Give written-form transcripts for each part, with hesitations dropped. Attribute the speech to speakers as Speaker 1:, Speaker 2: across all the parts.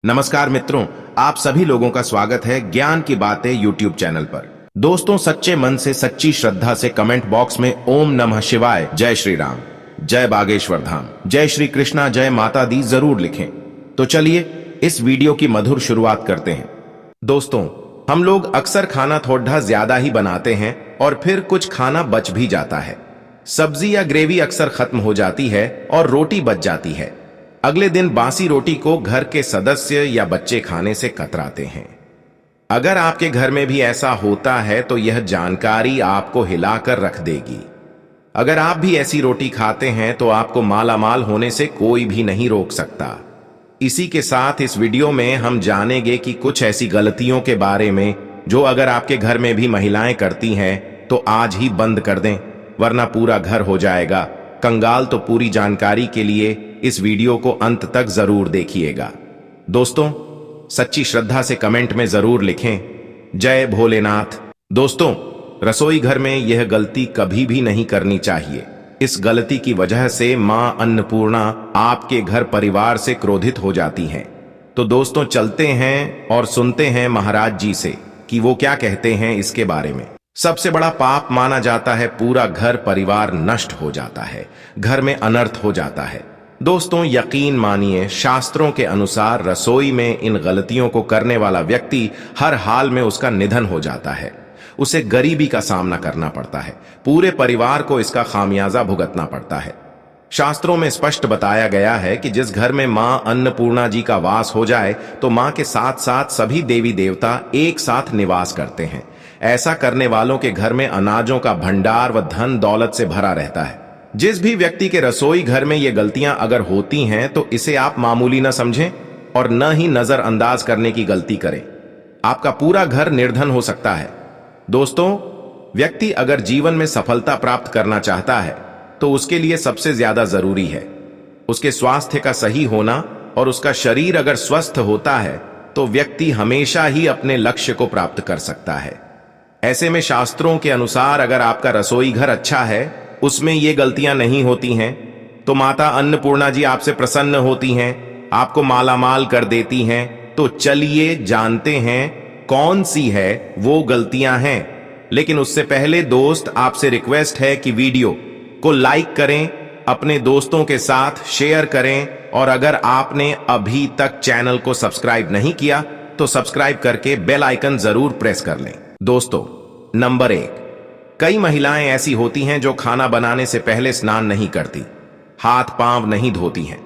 Speaker 1: नमस्कार मित्रों, आप सभी लोगों का स्वागत है ज्ञान की बातें यूट्यूब चैनल पर। दोस्तों, सच्चे मन से सच्ची श्रद्धा से कमेंट बॉक्स में ओम नमः शिवाय, जय श्री राम, जय बागेश्वर धाम, जय श्री कृष्णा, जय माता दी जरूर लिखें। तो चलिए इस वीडियो की मधुर शुरुआत करते हैं। दोस्तों, हम लोग अक्सर खाना थोड़ा ज्यादा ही बनाते हैं और फिर कुछ खाना बच भी जाता है। सब्जी या ग्रेवी अक्सर खत्म हो जाती है और रोटी बच जाती है। अगले दिन बासी रोटी को घर के सदस्य या बच्चे खाने से कतराते हैं। अगर आपके घर में भी ऐसा होता है तो यह जानकारी आपको हिलाकर रख देगी। अगर आप भी ऐसी रोटी खाते हैं तो आपको मालामाल होने से कोई भी नहीं रोक सकता। इसी के साथ इस वीडियो में हम जानेंगे कि कुछ ऐसी गलतियों के बारे में जो अगर आपके घर में भी महिलाएं करती हैं तो आज ही बंद कर दें, वरना पूरा घर हो जाएगा कंगाल। तो पूरी जानकारी के लिए इस वीडियो को अंत तक जरूर देखिएगा। दोस्तों, सच्ची श्रद्धा से कमेंट में जरूर लिखें, जय भोलेनाथ। दोस्तों, रसोई घर में यह गलती कभी भी नहीं करनी चाहिए। इस गलती की वजह से मां अन्नपूर्णा आपके घर परिवार से क्रोधित हो जाती हैं। तो दोस्तों, चलते हैं और सुनते हैं महाराज जी से कि वो क्या कहते हैं इसके बारे में। सबसे बड़ा पाप माना जाता है पूरा घर परिवार नष्ट हो जाता है, घर में अनर्थ हो जाता है। दोस्तों, यकीन मानिए, शास्त्रों के अनुसार रसोई में इन गलतियों को करने वाला व्यक्ति हर हाल में उसका निधन हो जाता है। उसे गरीबी का सामना करना पड़ता है, पूरे परिवार को इसका खामियाजा भुगतना पड़ता है। शास्त्रों में स्पष्ट बताया गया है कि जिस घर में मां अन्नपूर्णा जी का वास हो जाए तो मां के साथ साथ सभी देवी देवता एक साथ निवास करते हैं। ऐसा करने वालों के घर में अनाजों का भंडार व धन दौलत से भरा रहता है। जिस भी व्यक्ति के रसोई घर में ये गलतियां अगर होती हैं तो इसे आप मामूली न समझें और न ही नजरअंदाज करने की गलती करें। आपका पूरा घर निर्धन हो सकता है। दोस्तों, व्यक्ति अगर जीवन में सफलता प्राप्त करना चाहता है तो उसके लिए सबसे ज्यादा जरूरी है उसके स्वास्थ्य का सही होना, और उसका शरीर अगर स्वस्थ होता है तो व्यक्ति हमेशा ही अपने लक्ष्य को प्राप्त कर सकता है। ऐसे में शास्त्रों के अनुसार अगर आपका रसोई घर अच्छा है, उसमें ये गलतियां नहीं होती हैं, तो माता अन्नपूर्णा जी आपसे प्रसन्न होती हैं, आपको मालामाल कर देती हैं। तो चलिए जानते हैं कौन सी है वो गलतियां हैं। लेकिन उससे पहले दोस्त, आपसे रिक्वेस्ट है कि वीडियो को लाइक करें, अपने दोस्तों के साथ शेयर करें, और अगर आपने अभी तक चैनल को सब्सक्राइब नहीं किया तो सब्सक्राइब करके बेल आइकन जरूर प्रेस कर लें। दोस्तों, नंबर 1, कई महिलाएं ऐसी होती हैं जो खाना बनाने से पहले स्नान नहीं करती, हाथ पांव नहीं धोती हैं।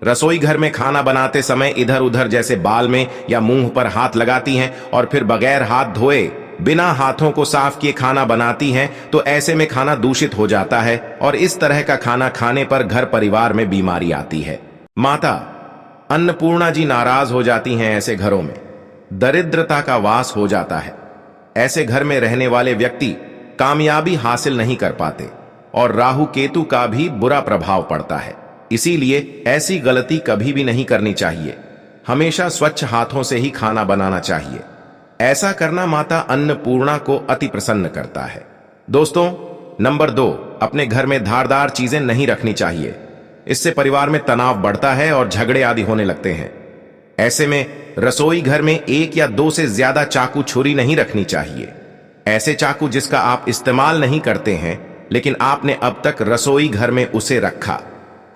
Speaker 1: रसोई घर में खाना बनाते समय इधर उधर जैसे बाल में या मुंह पर हाथ लगाती हैं और फिर बगैर हाथ धोए बिना हाथों को साफ किए खाना बनाती हैं। तो ऐसे में खाना दूषित हो जाता है और इस तरह का खाना खाने पर घर परिवार में बीमारी आती है। माता अन्नपूर्णा जी नाराज हो जाती हैं। ऐसे घरों में दरिद्रता का वास हो जाता है। ऐसे घर में रहने वाले व्यक्ति कामयाबी हासिल नहीं कर पाते और राहु केतु का भी बुरा प्रभाव पड़ता है। इसीलिए ऐसी गलती कभी भी नहीं करनी चाहिए। हमेशा स्वच्छ हाथों से ही खाना बनाना चाहिए। ऐसा करना माता अन्नपूर्णा को अति प्रसन्न करता है। दोस्तों, नंबर 2, अपने घर में धारदार चीजें नहीं रखनी चाहिए। इससे परिवार में तनाव बढ़ता है और झगड़े आदि होने लगते हैं। ऐसे में रसोई घर में 1 या 2 से ज्यादा चाकू छुरी नहीं रखनी चाहिए। ऐसे चाकू जिसका आप इस्तेमाल नहीं करते हैं लेकिन आपने अब तक रसोई घर में उसे रखा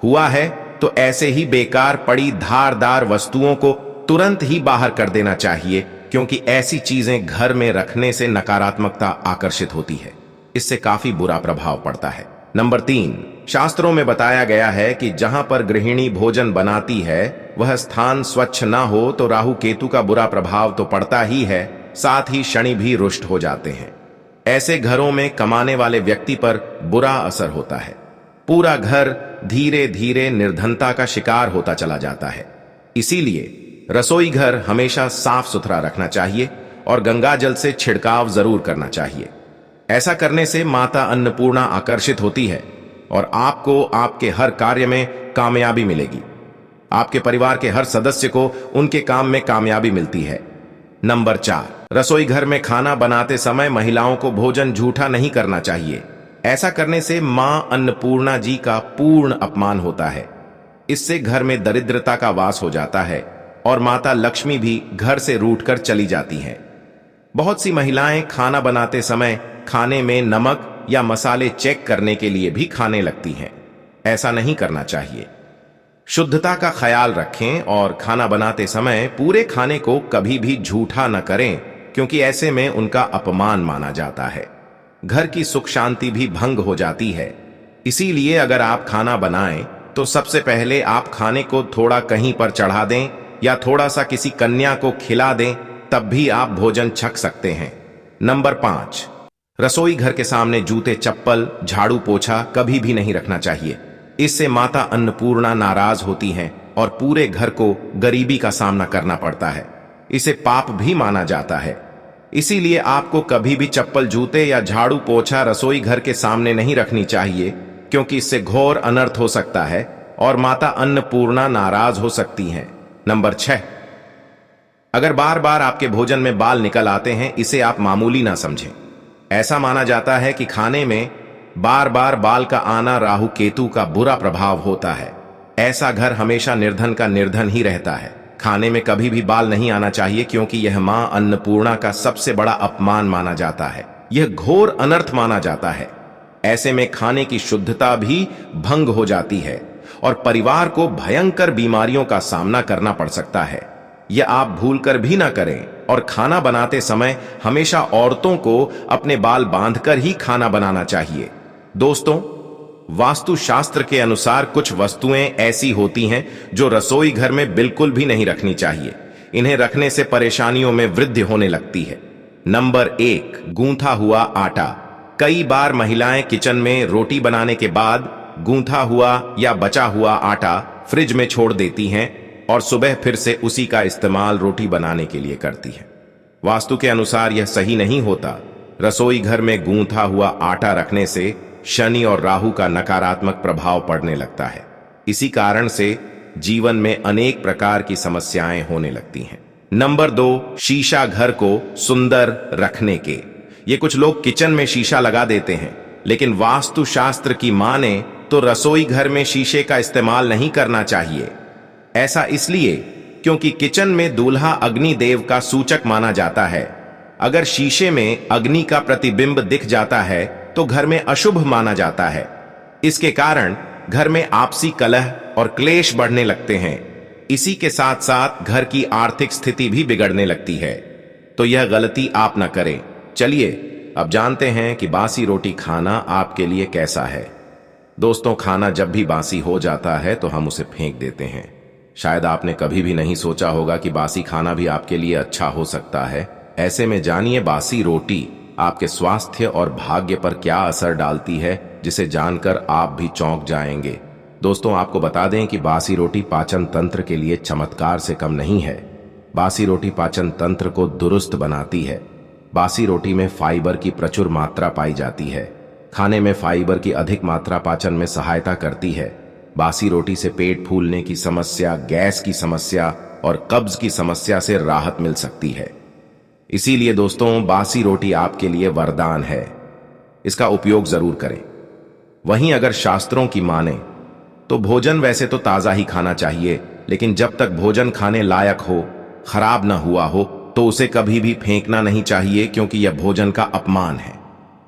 Speaker 1: हुआ है, तो ऐसे ही बेकार पड़ी धारदार वस्तुओं को तुरंत ही बाहर कर देना चाहिए, क्योंकि ऐसी चीजें घर में रखने से नकारात्मकता आकर्षित होती है। इससे काफी बुरा प्रभाव पड़ता है। नंबर 3, शास्त्रों में बताया गया है कि जहां पर गृहिणी भोजन बनाती है वह स्थान स्वच्छ ना हो तो राहु केतु का बुरा प्रभाव तो पड़ता ही है, साथ ही शनि भी रुष्ट हो जाते हैं। ऐसे घरों में कमाने वाले व्यक्ति पर बुरा असर होता है। पूरा घर धीरे धीरे निर्धनता का शिकार होता चला जाता है। इसीलिए रसोई घर हमेशा साफ सुथरा रखना चाहिए और गंगा जल से छिड़काव जरूर करना चाहिए। ऐसा करने से माता अन्नपूर्णा आकर्षित होती है और आपको आपके हर कार्य में कामयाबी मिलेगी। आपके परिवार के हर सदस्य को उनके काम में कामयाबी मिलती है। नंबर 4, रसोई घर में खाना बनाते समय महिलाओं को भोजन झूठा नहीं करना चाहिए। ऐसा करने से मां अन्नपूर्णा जी का पूर्ण अपमान होता है। इससे घर में दरिद्रता का वास हो जाता है और माता लक्ष्मी भी घर से रूठकर चली जाती हैं। बहुत सी महिलाएं खाना बनाते समय खाने में नमक या मसाले चेक करने के लिए भी खाने लगती हैं। ऐसा नहीं करना चाहिए। शुद्धता का ख्याल रखें और खाना बनाते समय पूरे खाने को कभी भी झूठा न करें, क्योंकि ऐसे में उनका अपमान माना जाता है। घर की सुख शांति भी भंग हो जाती है। इसीलिए अगर आप खाना बनाएं तो सबसे पहले आप खाने को थोड़ा कहीं पर चढ़ा दें या थोड़ा सा किसी कन्या को खिला दें, तब भी आप भोजन छक सकते हैं। नंबर 5, रसोई घर के सामने जूते, चप्पल, झाड़ू, पोछा कभी भी नहीं रखना चाहिए। इससे माता अन्नपूर्णा नाराज होती हैं और पूरे घर को गरीबी का सामना करना पड़ता है। इसे पाप भी माना जाता है। इसीलिए आपको कभी भी चप्पल, जूते या झाड़ू, पोछा रसोई घर के सामने नहीं रखनी चाहिए, क्योंकि इससे घोर अनर्थ हो सकता है और माता अन्नपूर्णा नाराज हो सकती हैं। नंबर 6, अगर बार बार आपके भोजन में बाल निकल आते हैं, इसे आप मामूली ना समझें। ऐसा माना जाता है कि खाने में बार बार बाल का आना राहु केतु का बुरा प्रभाव होता है। ऐसा घर हमेशा निर्धन का निर्धन ही रहता है। खाने में कभी भी बाल नहीं आना चाहिए, क्योंकि यह मां अन्नपूर्णा का सबसे बड़ा अपमान माना जाता है। यह घोर अनर्थ माना जाता है। ऐसे में खाने की शुद्धता भी भंग हो जाती है और परिवार को भयंकर बीमारियों का सामना करना पड़ सकता है। यह आप भूलकर भी ना करें और खाना बनाते समय हमेशा औरतों को अपने बाल बांधकर ही खाना बनाना चाहिए। दोस्तों, वास्तुशास्त्र के अनुसार कुछ वस्तुएं ऐसी होती हैं जो रसोई घर में बिल्कुल भी नहीं रखनी चाहिए। इन्हें रखने से परेशानियों में वृद्धि होने लगती है। नंबर 1, गूंथा हुआ आटा। कई बार महिलाएं किचन में रोटी बनाने के बाद गूंथा हुआ या बचा हुआ आटा फ्रिज में छोड़ देती हैं और सुबह फिर से उसी का इस्तेमाल रोटी बनाने के लिए करती हैं। वास्तु के अनुसार यह सही नहीं होता। रसोई घर में गूंथा हुआ आटा रखने से शनि और राहु का नकारात्मक प्रभाव पड़ने लगता है। इसी कारण से जीवन में अनेक प्रकार की समस्याएं होने लगती हैं। नंबर 2, शीशा घर को सुंदर रखने के। ये कुछ लोग किचन में शीशा लगा देते हैं, लेकिन वास्तुशास्त्र की माने तो रसोई घर में शीशे का इस्तेमाल नहीं करना चाहिए। ऐसा इसलिए क्योंकि किचन में दूल्हा अग्नि देव का सूचक माना जाता है। अगर शीशे में अग्नि का प्रतिबिंब दिख जाता है तो घर में अशुभ माना जाता है। इसके कारण घर में आपसी कलह और क्लेश बढ़ने लगते हैं। इसी के साथ साथ घर की आर्थिक स्थिति भी बिगड़ने लगती है। तो यह गलती आप न करें। चलिए अब जानते हैं कि बासी रोटी खाना आपके लिए कैसा है। दोस्तों, खाना जब भी बासी हो जाता है तो हम उसे फेंक देते हैं। शायद आपने कभी भी नहीं सोचा होगा कि बासी खाना भी आपके लिए अच्छा हो सकता है। ऐसे में जानिए बासी रोटी आपके स्वास्थ्य और भाग्य पर क्या असर डालती है, जिसे जानकर आप भी चौंक जाएंगे। दोस्तों, आपको बता दें कि बासी रोटी पाचन तंत्र के लिए चमत्कार से कम नहीं है। बासी रोटी पाचन तंत्र को दुरुस्त बनाती है। बासी रोटी में फाइबर की प्रचुर मात्रा पाई जाती है। खाने में फाइबर की अधिक मात्रा पाचन में सहायता करती है। बासी रोटी से पेट फूलने की समस्या, गैस की समस्या और कब्ज की समस्या से राहत मिल सकती है। इसीलिए दोस्तों, बासी रोटी आपके लिए वरदान है। इसका उपयोग जरूर करें। वहीं अगर शास्त्रों की माने तो भोजन वैसे तो ताजा ही खाना चाहिए, लेकिन जब तक भोजन खाने लायक हो, खराब ना हुआ हो, तो उसे कभी भी फेंकना नहीं चाहिए, क्योंकि यह भोजन का अपमान है।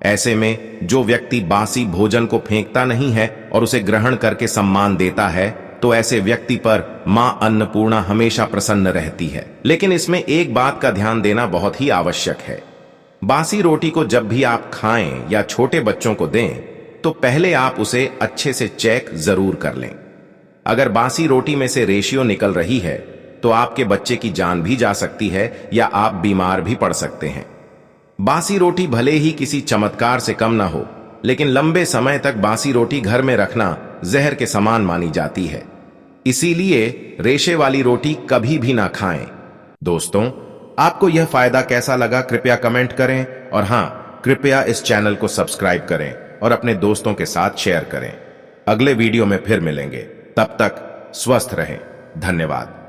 Speaker 1: ऐसे में जो व्यक्ति बासी भोजन को फेंकता नहीं है और उसे ग्रहण करके सम्मान देता है, तो ऐसे व्यक्ति पर मां अन्नपूर्णा हमेशा प्रसन्न रहती है। लेकिन इसमें एक बात का ध्यान देना बहुत ही आवश्यक है। बासी रोटी को जब भी आप खाएं या छोटे बच्चों को दें, तो पहले आप उसे अच्छे से चेक जरूर कर लें। अगर बासी रोटी में से रेशियो निकल रही है तो आपके बच्चे की जान भी जा सकती है या आप बीमार भी पड़ सकते हैं। बासी रोटी भले ही किसी चमत्कार से कम ना हो, लेकिन लंबे समय तक बासी रोटी घर में रखना जहर के समान मानी जाती है। इसीलिए रेशे वाली रोटी कभी भी ना खाएं। दोस्तों, आपको यह फायदा कैसा लगा कृपया कमेंट करें, और हां, कृपया इस चैनल को सब्सक्राइब करें और अपने दोस्तों के साथ शेयर करें। अगले वीडियो में फिर मिलेंगे। तब तक स्वस्थ रहें। धन्यवाद।